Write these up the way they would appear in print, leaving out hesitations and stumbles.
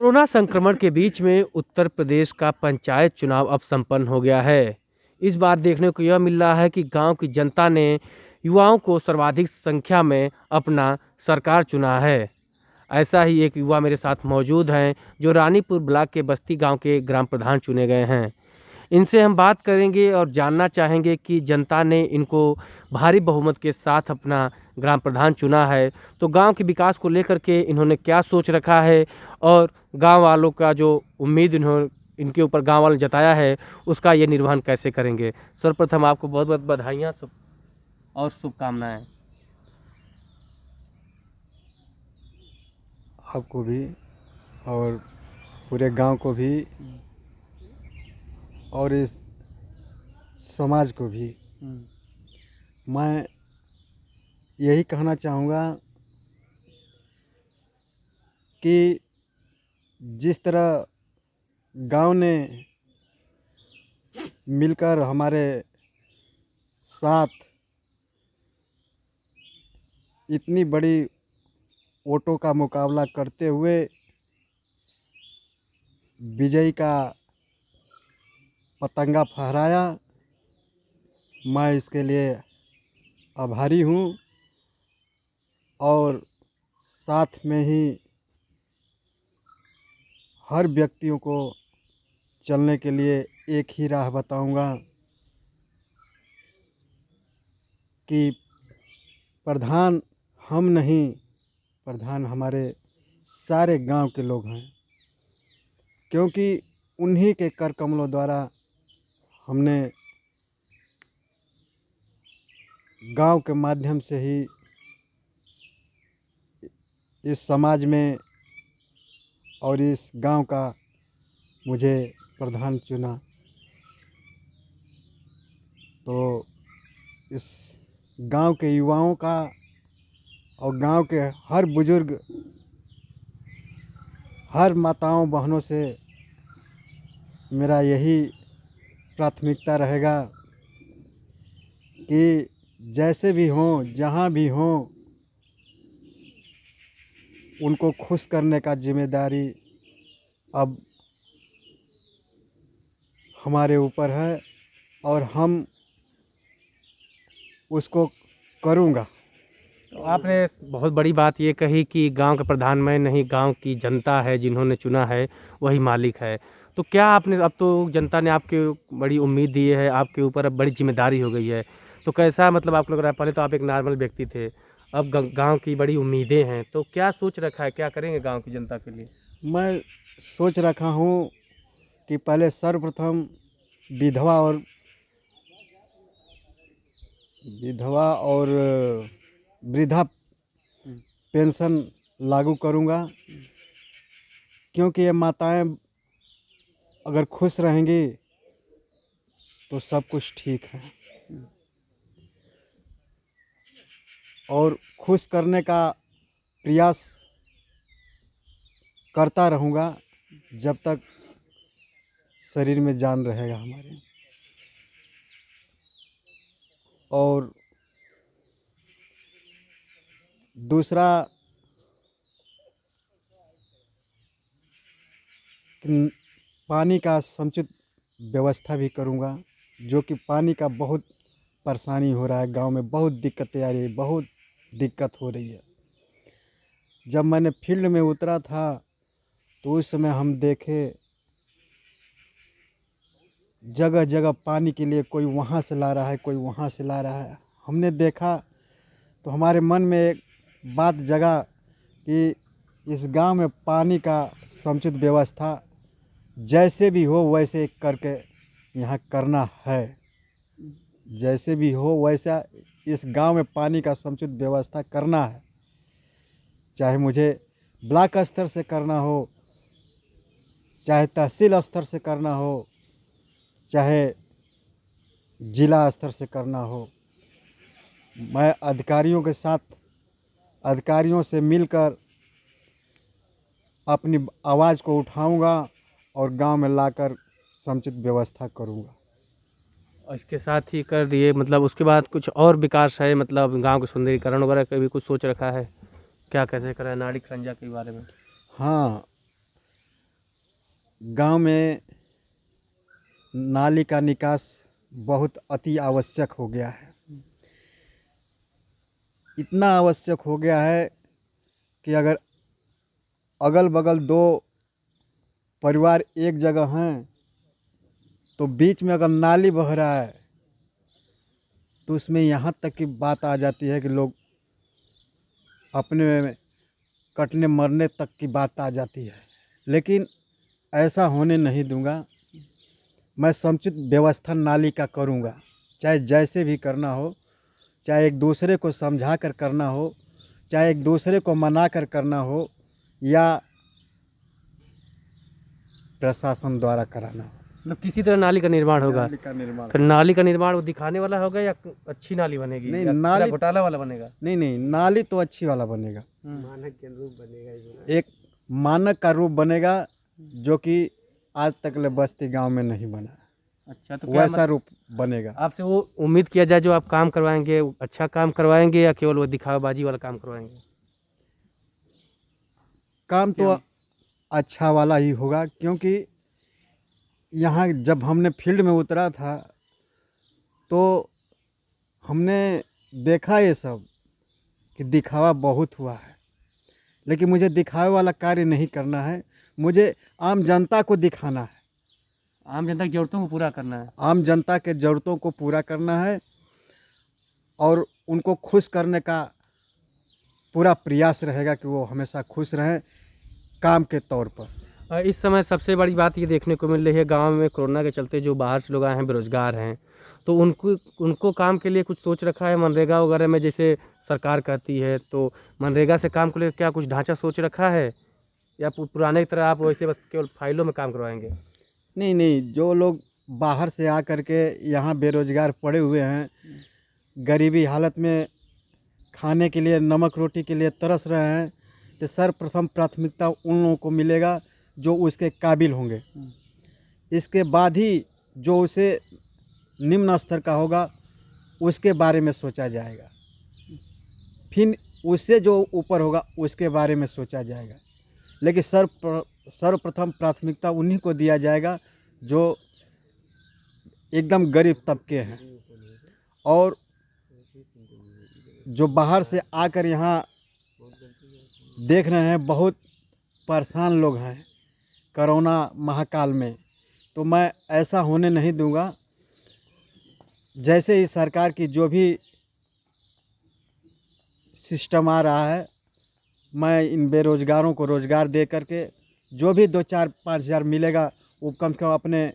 Corona संक्रमण के बीच में उत्तर प्रदेश का पंचायत चुनाव अब संपन्न हो गया है। इस बार देखने को यह मिल रहा है कि गांव की जनता ने युवाओं को सर्वाधिक संख्या में अपना सरकार चुना है। ऐसा ही एक युवा मेरे साथ मौजूद हैं जो रानीपुर ब्लॉक के बस्ती गांव के ग्राम प्रधान चुने गए हैं। इनसे हम बात करेंगे और जानना चाहेंगे कि जनता ने इनको भारी बहुमत के साथ अपना ग्राम प्रधान चुना है, तो गांव के विकास को लेकर के इन्होंने क्या सोच रखा है और गांव वालों का जो उम्मीद इन्होंने इनके ऊपर गांव वालों ने जताया है, उसका ये निर्वहन कैसे करेंगे। सर्वप्रथम आपको बहुत बहुत बधाइयाँ और शुभकामनाएँ। आपको भी और पूरे गांव को भी और इस समाज को भी मैं यही कहना चाहूँगा कि जिस तरह गांव ने मिलकर हमारे साथ इतनी बड़ी वोटों का मुकाबला करते हुए विजयी का पतंगा फहराया, मैं इसके लिए आभारी हूँ। और साथ में ही हर व्यक्तियों को चलने के लिए एक ही राह बताऊंगा कि प्रधान हम नहीं, प्रधान हमारे सारे गांव के लोग हैं, क्योंकि उन्हीं के कर कमलों द्वारा हमने गांव के माध्यम से ही इस समाज में और इस गांव का मुझे प्रधान चुना। तो इस गांव के युवाओं का और गांव के हर बुजुर्ग, हर माताओं बहनों से मेरा यही प्राथमिकता रहेगा कि जैसे भी हों, जहां भी हों, उनको खुश करने का जिम्मेदारी अब हमारे ऊपर है और हम उसको करूँगा। तो आपने बहुत बड़ी बात ये कही कि गांव का प्रधान मैं नहीं, गांव की जनता है, जिन्होंने चुना है वही मालिक है। तो क्या आपने, अब तो जनता ने आपके बड़ी उम्मीद दी है, आपके ऊपर अब बड़ी जिम्मेदारी हो गई है, तो कैसा मतलब आपको लग रहा है? पहले तो आप एक नॉर्मल व्यक्ति थे, अब गांव की बड़ी उम्मीदें हैं, तो क्या सोच रखा है, क्या करेंगे गांव की जनता के लिए? मैं सोच रखा हूँ कि पहले सर्वप्रथम विधवा और विधवा और वृद्धा पेंशन लागू करूँगा, क्योंकि ये माताएं अगर खुश रहेंगी तो सब कुछ ठीक है। और खुश करने का प्रयास करता रहूँगा जब तक शरीर में जान रहेगा हमारे। और दूसरा, पानी का समुचित व्यवस्था भी करूँगा, जो कि पानी का बहुत परेशानी हो रहा है गांव में, बहुत दिक्कतें आ रही है, बहुत दिक्कत हो रही है। जब मैंने फील्ड में उतरा था तो उस समय हम देखे जगह जगह पानी के लिए कोई वहाँ से ला रहा है, कोई वहाँ से ला रहा है। हमने देखा तो हमारे मन में एक बात जगा कि इस गांव में पानी का समुचित व्यवस्था जैसे भी हो वैसे करके यहाँ करना है। जैसे भी हो वैसा इस गांव में पानी का समुचित व्यवस्था करना है, चाहे मुझे ब्लॉक स्तर से करना हो, चाहे तहसील स्तर से करना हो, चाहे जिला स्तर से करना हो। मैं अधिकारियों के साथ, अधिकारियों से मिलकर अपनी आवाज़ को उठाऊंगा और गांव में लाकर समुचित व्यवस्था करूंगा। और इसके साथ ही कर दिए, मतलब उसके बाद कुछ और विकास है, मतलब गांव के सुंदरीकरण वगैरह का भी कुछ सोच रखा है? क्या कैसे करा है, नाली खंजा के बारे में? हाँ, गांव में नाली का निकास बहुत अति आवश्यक हो गया है। इतना आवश्यक हो गया है कि अगर अगल बगल दो परिवार एक जगह हैं तो बीच में अगर नाली बह रहा है तो उसमें यहाँ तक की बात आ जाती है कि लोग अपने में कटने मरने तक की बात आ जाती है। लेकिन ऐसा होने नहीं दूंगा। मैं समुचित व्यवस्था नाली का करूंगा, चाहे जैसे भी करना हो, चाहे एक दूसरे को समझा कर करना हो, चाहे एक दूसरे को मना कर करना हो, या प्रशासन द्वारा कराना हो। मतलब किसी तरह नाली का निर्माण होगा। नाली का निर्माण फिर नाली का निर्माण वो दिखाने वाला होगा या अच्छी नाली बनेगी, नहीं, या नाली पूरा घोटाला वाला बनेगा? नहीं, नाली तो अच्छी वाला बनेगा। मानक के रूप बनेगा, एक मानक का रूप बनेगा जो कि आज तक ले बस्ती गांव में नहीं बना। अच्छा, तो क्या वैसा रूप बनेगा। आपसे वो उम्मीद किया जाए जो आप काम करवाएंगे, वो अच्छा काम करवाएंगे या केवल वो दिखावाबाजी वाला काम करवाएंगे? काम तो अच्छा वाला ही होगा, क्योंकि यहाँ जब हमने फील्ड में उतरा था तो हमने देखा ये सब कि दिखावा बहुत हुआ है। लेकिन मुझे दिखावे वाला कार्य नहीं करना है, मुझे आम जनता को दिखाना है। आम जनता की जरूरतों को पूरा करना है। आम जनता के ज़रूरतों को पूरा करना है और उनको खुश करने का पूरा प्रयास रहेगा कि वो हमेशा खुश रहें काम के तौर पर। इस समय सबसे बड़ी बात ये देखने को मिल रही है, गांव में कोरोना के चलते जो बाहर से लोग आए हैं, बेरोजगार हैं, तो उनको काम के लिए कुछ सोच रखा है मनरेगा वगैरह में? जैसे सरकार कहती है, तो मनरेगा से काम को लेकर क्या कुछ ढांचा सोच रखा है, या पुराने की तरह आप वैसे बस केवल फाइलों में काम करवाएंगे? नहीं, जो लोग बाहर से आ कर के यहाँ बेरोजगार पड़े हुए हैं, गरीबी हालत में खाने के लिए, नमक रोटी के लिए तरस रहे हैं, तो सर्वप्रथम प्राथमिकता उन लोगों को मिलेगा जो उसके काबिल होंगे। इसके बाद ही जो उसे निम्न स्तर का होगा उसके बारे में सोचा जाएगा, फिर उससे जो ऊपर होगा उसके बारे में सोचा जाएगा। लेकिन सर्वप्रथम प्राथमिकता उन्हीं को दिया जाएगा जो एकदम गरीब तबके हैं और जो बाहर से आकर यहाँ देख रहे हैं बहुत परेशान लोग हैं कोरोना महाकाल में। तो मैं ऐसा होने नहीं दूंगा। जैसे ही सरकार की जो भी सिस्टम आ रहा है, मैं इन बेरोजगारों को रोज़गार दे करके जो भी 2-4-5 हज़ार मिलेगा वो कम से कम अपने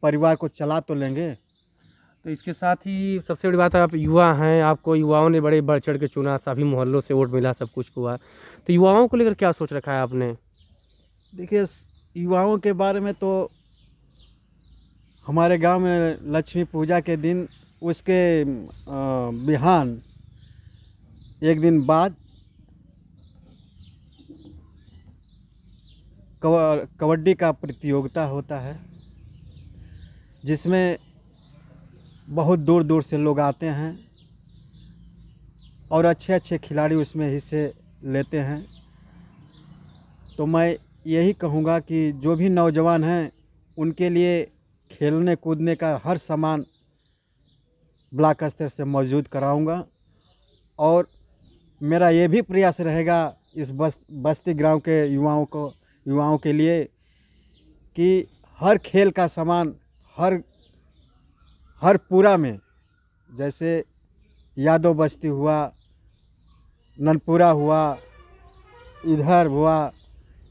परिवार को चला तो लेंगे। तो इसके साथ ही सबसे बड़ी बात है, आप युवा हैं, आपको युवाओं ने बड़े बढ़ चढ़ के चुना, सभी मोहल्लों से वोट मिला, सब कुछ हुआ, तो युवाओं को लेकर क्या सोच रखा है आपने? देखिए, युवाओं के बारे में तो हमारे गांव में लक्ष्मी पूजा के दिन उसके बिहान एक दिन बाद कबड्डी का प्रतियोगिता होता है, जिसमें बहुत दूर दूर से लोग आते हैं और अच्छे अच्छे खिलाड़ी उसमें हिस्से लेते हैं। तो मैं यही कहूँगा कि जो भी नौजवान हैं उनके लिए खेलने कूदने का हर सामान ब्लॉक स्तर से मौजूद कराऊंगा। और मेरा ये भी प्रयास रहेगा इस बस्ती गांव के युवाओं के लिए कि हर खेल का सामान हर पूरा में, जैसे यादव बस्ती हुआ, ननपुरा हुआ, इधर हुआ,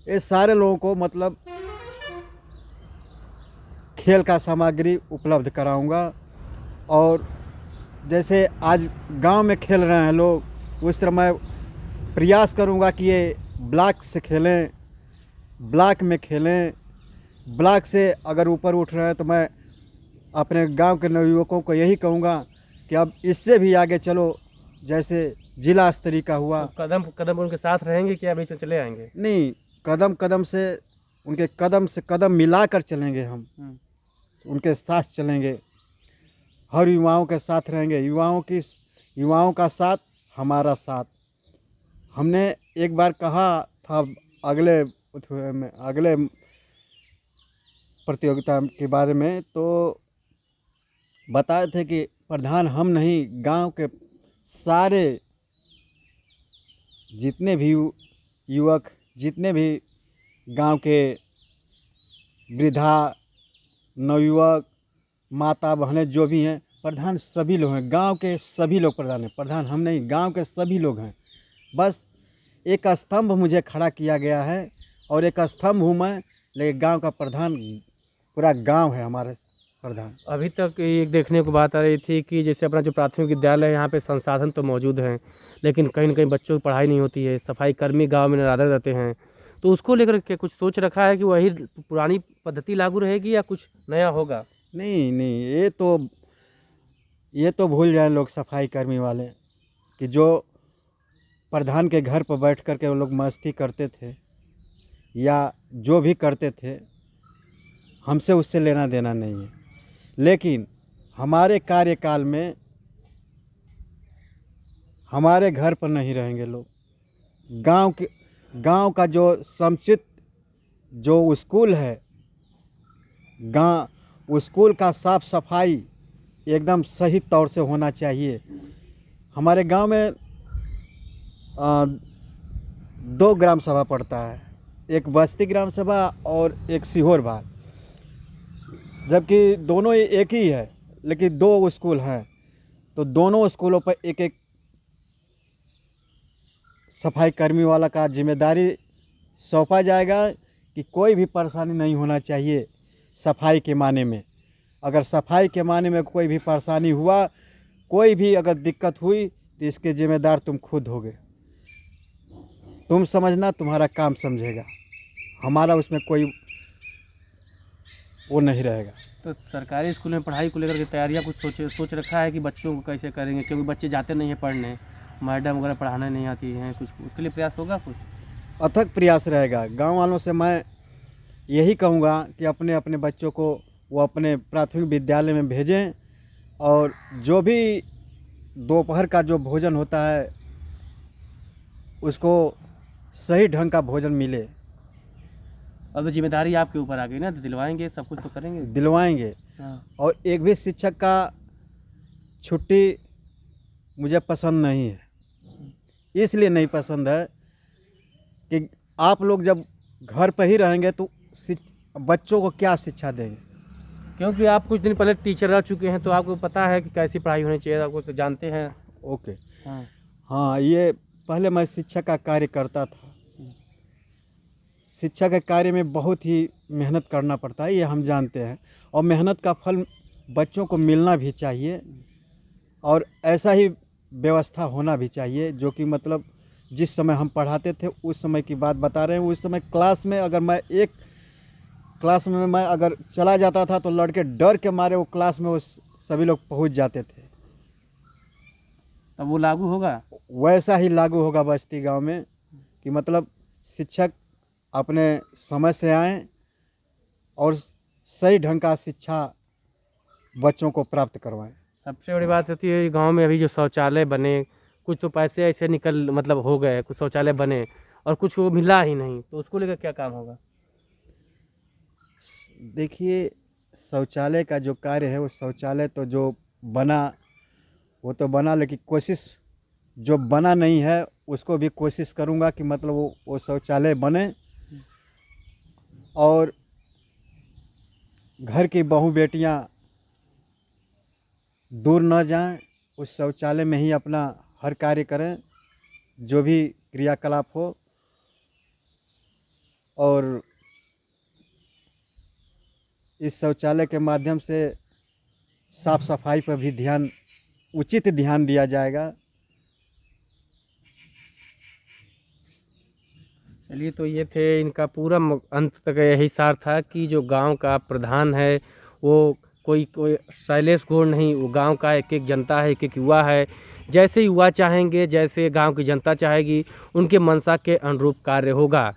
ये सारे लोगों को मतलब खेल का सामग्री उपलब्ध कराऊंगा। और जैसे आज गांव में खेल रहे हैं लोग, उस तरह मैं प्रयास करूंगा कि ये ब्लॉक से खेलें, ब्लॉक में खेलें। ब्लॉक से अगर ऊपर उठ रहे हैं तो मैं अपने गांव के नवयुवकों को यही कहूँगा कि अब इससे भी आगे चलो, जैसे जिला स्तरीय का हुआ। तो कदम कदम उनके साथ रहेंगे क्या, बीच में चले आएंगे? नहीं, कदम कदम से उनके कदम से कदम मिलाकर चलेंगे, हम उनके साथ चलेंगे, हर युवाओं के साथ रहेंगे। युवाओं का साथ हमारा साथ। हमने एक बार कहा था अगले प्रतियोगिता के बारे में, तो बताए थे कि प्रधान हम नहीं, गांव के सारे जितने भी युवक, जितने भी गांव के वृद्धा, नवयुवक, माता बहनें जो भी हैं, प्रधान सभी लोग हैं। गांव के सभी लोग प्रधान हैं, प्रधान हम नहीं, गांव के सभी लोग हैं। बस एक स्तंभ मुझे खड़ा किया गया है और एक स्तंभ हूँ मैं, लेकिन गांव का प्रधान पूरा गांव है हमारे प्रधान। अभी तक एक देखने को बात आ रही थी कि जैसे अपना जो प्राथमिक विद्यालय है, यहाँ पे संसाधन तो मौजूद हैं, लेकिन कहीं न कहीं बच्चों की पढ़ाई नहीं होती है, सफाई कर्मी गाँव में निरादर रहते हैं। तो उसको लेकर के कुछ सोच रखा है कि वही पुरानी पद्धति लागू रहेगी या कुछ नया होगा? नहीं नहीं, ये तो भूल जाए लोग सफाई कर्मी वाले, कि जो प्रधान के घर पर बैठ कर के वो लोग मस्ती करते थे या जो भी करते थे, हमसे उससे लेना देना नहीं है। लेकिन हमारे कार्यकाल में हमारे घर पर नहीं रहेंगे लोग। गांव का जो समुचित जो स्कूल है, गांव स्कूल का साफ सफाई एकदम सही तौर से होना चाहिए। हमारे गांव में 2 ग्राम सभा पड़ता है, एक बस्ती ग्राम सभा और एक सीहोर भाग, जबकि दोनों एक ही है, लेकिन 2 स्कूल हैं। तो दोनों स्कूलों पर एक एक सफाई कर्मी वाला का जिम्मेदारी सौंपा जाएगा कि कोई भी परेशानी नहीं होना चाहिए सफाई के माने में। अगर सफाई के माने में कोई भी परेशानी हुआ, कोई भी अगर दिक्कत हुई, तो इसके जिम्मेदार तुम खुद होगे। तुम समझना, तुम्हारा काम समझेगा, हमारा उसमें कोई वो नहीं रहेगा। तो सरकारी स्कूल में पढ़ाई को लेकर के तैयारियां कुछ सोच रखा है कि बच्चों को कैसे करेंगे, क्योंकि बच्चे जाते नहीं हैं पढ़ने, मैडम वगैरह पढ़ाने नहीं आती हैं, कुछ उसके लिए प्रयास होगा कुछ? अथक प्रयास रहेगा। गांव वालों से मैं यही कहूँगा कि अपने अपने बच्चों को वो अपने प्राथमिक विद्यालय में भेजें, और जो भी दोपहर का जो भोजन होता है उसको सही ढंग का भोजन मिले। अब तो जिम्मेदारी आपके ऊपर आ गई ना, तो दिलवाएंगे, सब कुछ तो करेंगे, दिलवाएंगे। हाँ। और एक भी शिक्षक का छुट्टी मुझे पसंद नहीं है। इसलिए नहीं पसंद है कि आप लोग जब घर पर ही रहेंगे तो बच्चों को क्या शिक्षा देंगे? क्योंकि आप कुछ दिन पहले टीचर रह चुके हैं, तो आपको पता है कि कैसी पढ़ाई होनी चाहिए, आपको तो जानते हैं। ओके, हाँ। हाँ, ये पहले मैं शिक्षक का कार्य करता था। शिक्षा के कार्य में बहुत ही मेहनत करना पड़ता है, ये हम जानते हैं, और मेहनत का फल बच्चों को मिलना भी चाहिए, और ऐसा ही व्यवस्था होना भी चाहिए। जो कि मतलब जिस समय हम पढ़ाते थे उस समय की बात बता रहे हैं। उस समय क्लास में अगर मैं एक क्लास में मैं अगर चला जाता था तो लड़के डर के मारे वो क्लास में वो सभी लोग पहुंच जाते थे। तब वो लागू होगा? वैसा ही लागू होगा बस्ती गांव में, कि मतलब शिक्षक अपने समय से आएँ और सही ढंग का शिक्षा बच्चों को प्राप्त करवाएं। सबसे बड़ी बात होती है गांव में अभी जो शौचालय बने, कुछ तो पैसे ऐसे निकल मतलब हो गए, कुछ शौचालय बने और कुछ वो मिला ही नहीं, तो उसको लेकर क्या काम होगा? देखिए, शौचालय का जो कार्य है, वो शौचालय तो जो बना वो तो बना, लेकिन कोशिश जो बना नहीं है उसको भी कोशिश करूँगा कि मतलब वो शौचालय बने, और घर की बहू बेटियां दूर न जाएं, उस शौचालय में ही अपना हर कार्य करें, जो भी क्रियाकलाप हो। और इस शौचालय के माध्यम से साफ सफाई पर भी उचित ध्यान दिया जाएगा। चलिए, तो ये थे इनका पूरा अंत तक यही सार था कि जो गांव का प्रधान है वो कोई शैलेश गौड़ नहीं, वो गांव का एक एक जनता है, एक एक युवा है। जैसे युवा चाहेंगे, जैसे गांव की जनता चाहेगी, उनके मंशा के अनुरूप कार्य होगा।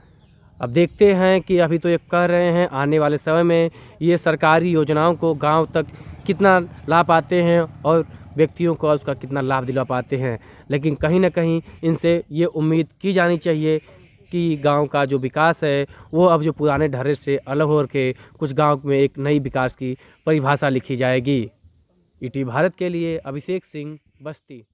अब देखते हैं कि अभी तो ये कह रहे हैं, आने वाले समय में ये सरकारी योजनाओं को गांव तक कितना लाभ पाते हैं और व्यक्तियों को उसका कितना लाभ दिला पाते हैं। लेकिन कहीं ना कहीं इनसे ये उम्मीद की जानी चाहिए कि गांव का जो विकास है वो अब जो पुराने ढर्रे से अलग हो के कुछ गांव में एक नई विकास की परिभाषा लिखी जाएगी। ईटी भारत के लिए अभिषेक सिंह, बस्ती।